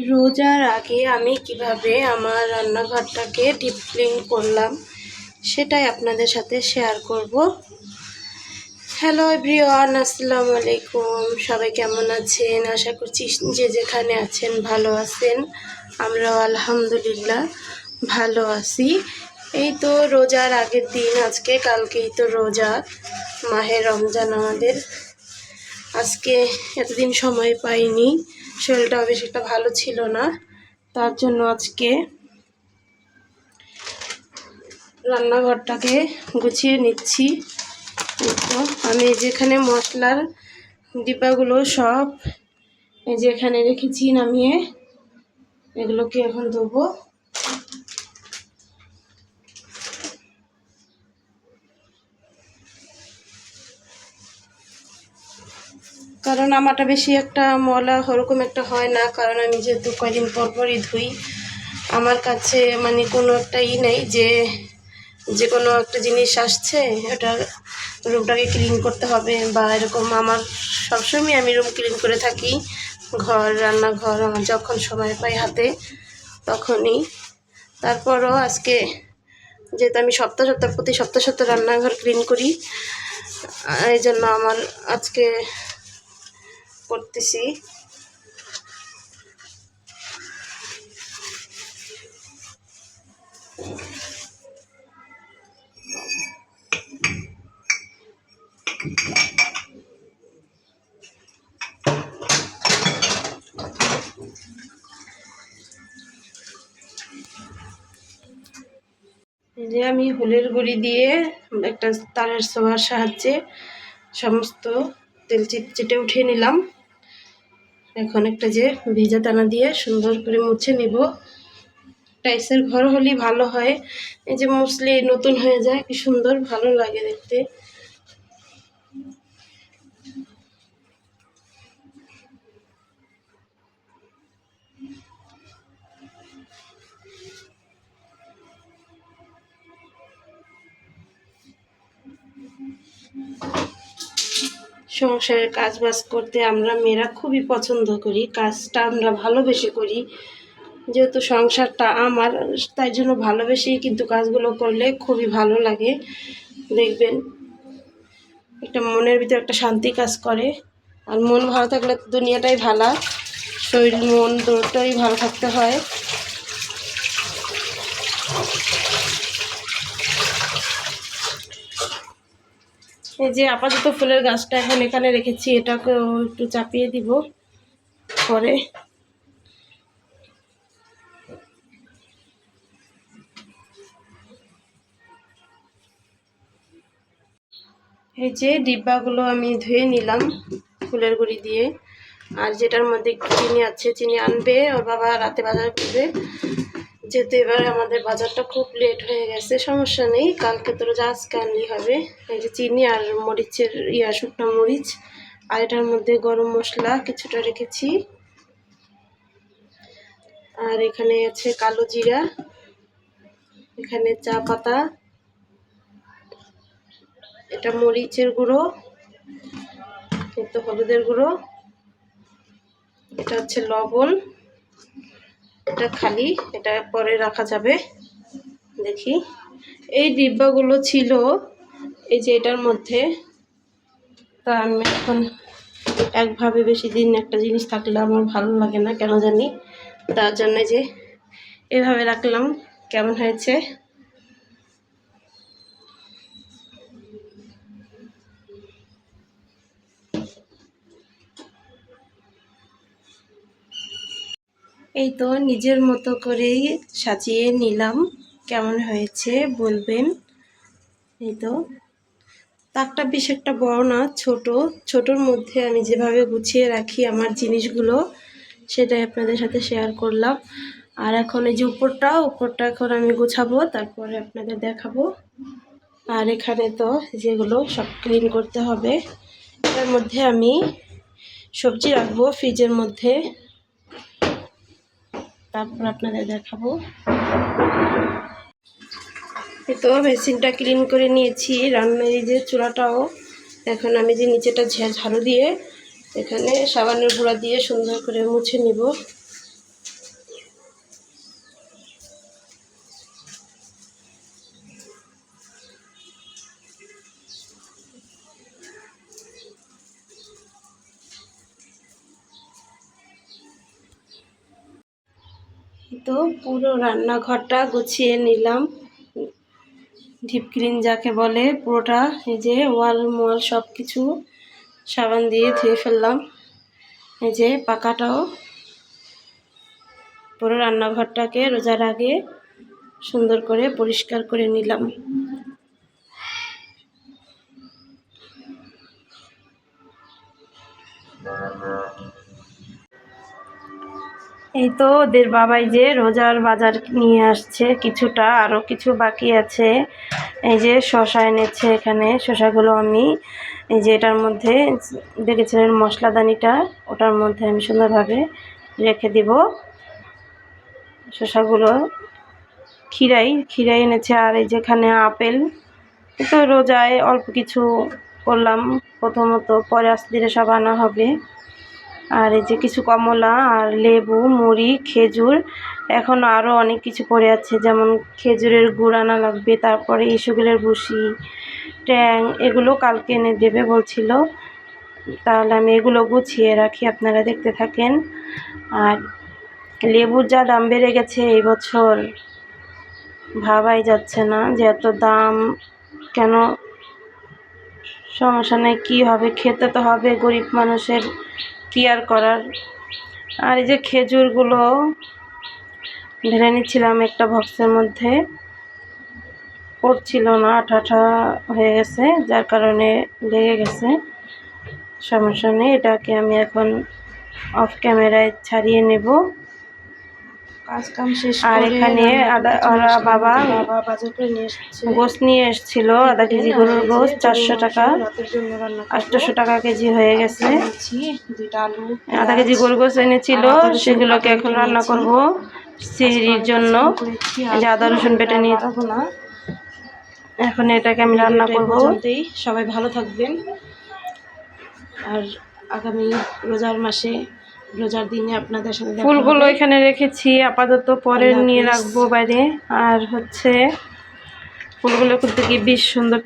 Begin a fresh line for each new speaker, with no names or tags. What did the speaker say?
রোজার আগে আমি কিভাবে আমার রান্নাঘরটাকে ডিপ ক্লিন করলাম সেটাই আপনাদের সাথে শেয়ার করব। হ্যালো এভরিওয়ান, আসসালামু আলাইকুম। সবাই কেমন আছেন? আশা করছি যে যেখানে আছেন ভালো আছেন। আমরাও আলহামদুলিল্লাহ ভালো আছি। এই তো রোজার আগের দিন, আজকে কালকেই তো রোজা, মাহে রমজান আমাদের। আজকে এতদিন সময় পাইনি, শরীরটাও বেশ একটা ভালো ছিল না, তার জন্য আজকে রান্নাঘরটাকে গুছিয়ে নিচ্ছি। তো আমি যেখানে মশলার ডিব্বাগুলো সব যেখানে রেখেছি নামিয়ে এগুলোকে এখন ধোবো। কারণ আমারটা বেশি একটা ময়লা ওরকম একটা হয় না, কারণ আমি যেহেতু কয়দিন পরপরই ধুই। আমার কাছে মানে কোনো একটা নেই যে কোনো একটা জিনিস আসছে ওটা রুমটাকে ক্লিন করতে হবে বা এরকম। আমার সবসময় আমি রুম ক্লিন করে থাকি, ঘর রান্নাঘর আমার যখন সময় পাই হাতে তখনই। তারপরও আজকে যেহেতু আমি প্রতি সপ্তাহ রান্নাঘর ক্লিন করি, এই জন্য আমার আজকে করতেছি। যে আমি হুলের গুঁড়ি দিয়ে একটা তারের ছোঁয়ার সাহায্যে সমস্ত তেল চিটচিটে উঠিয়ে নিলাম। এখন একটা যে ভিজা দানা দিয়ে সুন্দর করে মুছে নিব। টাইসের ঘর হলেই ভালো হয়, এই যে মুছলে নতুন হয়ে যায়, কি সুন্দর ভালো লাগে দেখতে। সংসারের কাজ বাজ করতে আমরা মেয়েরা খুবই পছন্দ করি, কাজটা আমরা ভালোবেসে করি। যেহেতু সংসারটা আমার, তাই জন্য ভালোবেসেই কিন্তু কাজগুলো করলে খুবই ভালো লাগে। দেখবেন একটা মনের ভিতরে একটা শান্তি কাজ করে। আর মন ভালো থাকলে দুনিয়াটাই ভালো, শরীর মন দুটোই ভালো থাকতে হয়। এই যে আপাতত ফুলের গাছটা এখন এখানে রেখেছি, এটাকে একটু চাপিয়ে দিব পরে। এই যে ডিব্বাগুলো আমি ধুয়ে নিলাম ফুলের গুঁড়ি দিয়ে। আর যেটার মধ্যে একটু চিনি আছে, চিনি আনবে ওর বাবা রাতে বাজার করবে। যেহেতু এবার আমাদের বাজারটা খুব লেট হয়ে গেছে, সমস্যা নেই, কালকে তো রোজা, আজকে আনলেই হবে। এই যে চিনি আর মরিচের শুকনো মরিচ, আর এটার মধ্যে গরম মশলা কিছুটা রেখেছি। আর এখানে আছে কালো জিরা, এখানে চা পাতা, এটা মরিচের গুঁড়ো, এটা হলুদের গুঁড়ো, এটা হচ্ছে লবণ, এটা খালি, এটা পরে রাখা যাবে। দেখি এই ডিব্বাগুলো ছিল এই যে এটার মধ্যে, তা আমি এখন একভাবে বেশি দিন একটা জিনিস থাকলে আমার ভালো লাগে না কেন জানি, তার জন্য যে এভাবে রাখলাম। কেমন হয়েছে? এই তো নিজের মতো করেই সাজিয়ে নিলাম, কেমন হয়েছে বলবেন। এই তো তাকটা বেশ একটা বড় না, ছোটোর মধ্যে আমি যেভাবে গুছিয়ে রাখি আমার জিনিসগুলো সেটাই আপনাদের সাথে শেয়ার করলাম। আর এখন এই যে উপরটা এখন আমি গুছাবো, তারপরে আপনাদের দেখাবো। আর এখানে তো যেগুলো সব ক্লিন করতে হবে, এটার মধ্যে আমি সবজি রাখবো ফ্রিজের মধ্যে, তারপর আপনাদের দেখাবো। এই তো মেশিনটা ক্লিন করে নিয়েছি, রান্নার এই যে চুলাটাও। এখন আমি যে নিচেটা ঝাড়ু দিয়ে এখানে সাবানের গুঁড়া দিয়ে সুন্দর করে মুছে নিব। তো পুরো রান্নাঘরটা গুছিয়ে নিলাম, ডিপ ক্লিন যাকে বলে পুরোটা। এই যে ওয়াল মোয়াল সব কিছু সাবান দিয়ে ধুয়ে ফেললাম। এই যে পাকাটাও, পুরো রান্নাঘরটাকে রোজার আগে সুন্দর করে পরিষ্কার করে নিলাম। এই তো ওদের বাবাই যে রোজার বাজার নিয়ে আসছে কিছুটা, আরও কিছু বাকি আছে। এই যে শসা এনেছে এখানে, শসাগুলো আমি এই যে এটার মধ্যে দেখেছিলেন মশলাদানিটা, ওটার মধ্যে আমি সুন্দরভাবে রেখে দিব শসাগুলো। খিরাই এনেছে, আর এই যেখানে আপেল। তো রোজায় অল্প কিছু করলাম প্রথমত, পরে আস্তে ধীরে সব আনা হবে। আর এই যে কিছু কমলা আর লেবু, মুড়ি, খেজুর, এখন আরও অনেক কিছু পড়ে আছে, যেমন খেজুরের গুড় আনা লাগবে, তারপরে ইসুগুলের ভুসি, ট্যাং, এগুলো কালকে এনে দেবে বলছিল। তাহলে আমি এগুলো গুছিয়ে রাখি, আপনারা দেখতে থাকেন। আর লেবুর যা দাম বেড়ে গেছে এই বছর, ভাবাই যাচ্ছে না যে এত দাম কেন। সমস্যা নেই, কী হবে, খেতে তো হবে, গরিব মানুষের কি আর করার। আর এই যে খেজুরগুলো ঢেলে নিচ্ছিলাম একটা বক্সের মধ্যে, পড়ছিল না, আঠা হয়ে গেছে, যার কারণে লেগে গেছে। সমস্যা নেই, এটাকে আমি এখন অফ ক্যামেরায় ছাড়িয়ে নেব। কাম শেষ। আর এখানে ওরা বাবা বাজার করে নিয়ে এসেছে, গোস্ত নিয়ে এসেছিল, আধা কেজি গরুর গোস্ত, 400 টাকা, 800 টাকা কেজি হয়ে গেছে। আধা কেজি গরুর গোস্ত এনেছিল, সেগুলোকে এখন রান্না করব সিঁড়ির জন্য। আদা রসুন বেটে নিয়ে যাবো না, এখন এটাকে আমি রান্না করব। সবাই ভালো থাকবেন, আর আগামী রোজার মাসে, রোজার দিনে আপনাদের সাথে ফুলগুলো এখানে রেখেছি আপাতত, পরে নিয়ে রাখবো বাইরে। আর হচ্ছে ফুলগুলো কিন্তু কি বেশ সুন্দর।